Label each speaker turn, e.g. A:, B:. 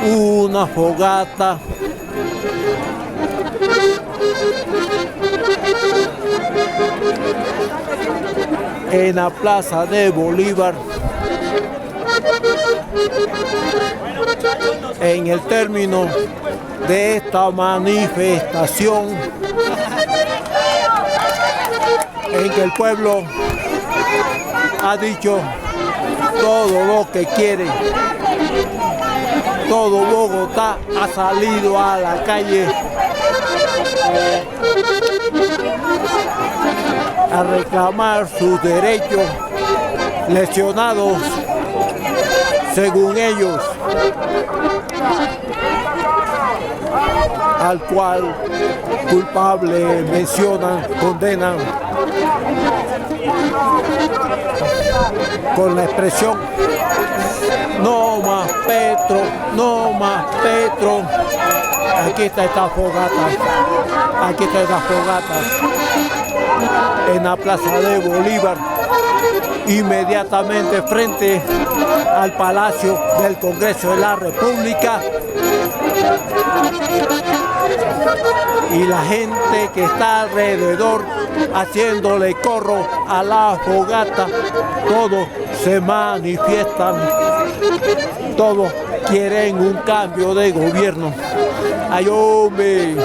A: Una fogata en la Plaza de Bolívar, en el término de esta manifestación, en que el pueblo ha dicho todo lo que quiere. Todo Bogotá ha salido a la calle a reclamar sus derechos lesionados, según ellos, al cual culpable mencionan, condenan con la expresión "no más Petro, no más Petro". Aquí está esta fogata, aquí está esta fogata en la Plaza de Bolívar, inmediatamente frente al Palacio del Congreso de la República. Y la gente que está alrededor haciéndole corro a la fogata, todos se manifiestan, todos quieren un cambio de gobierno. ¡Ay, hombre!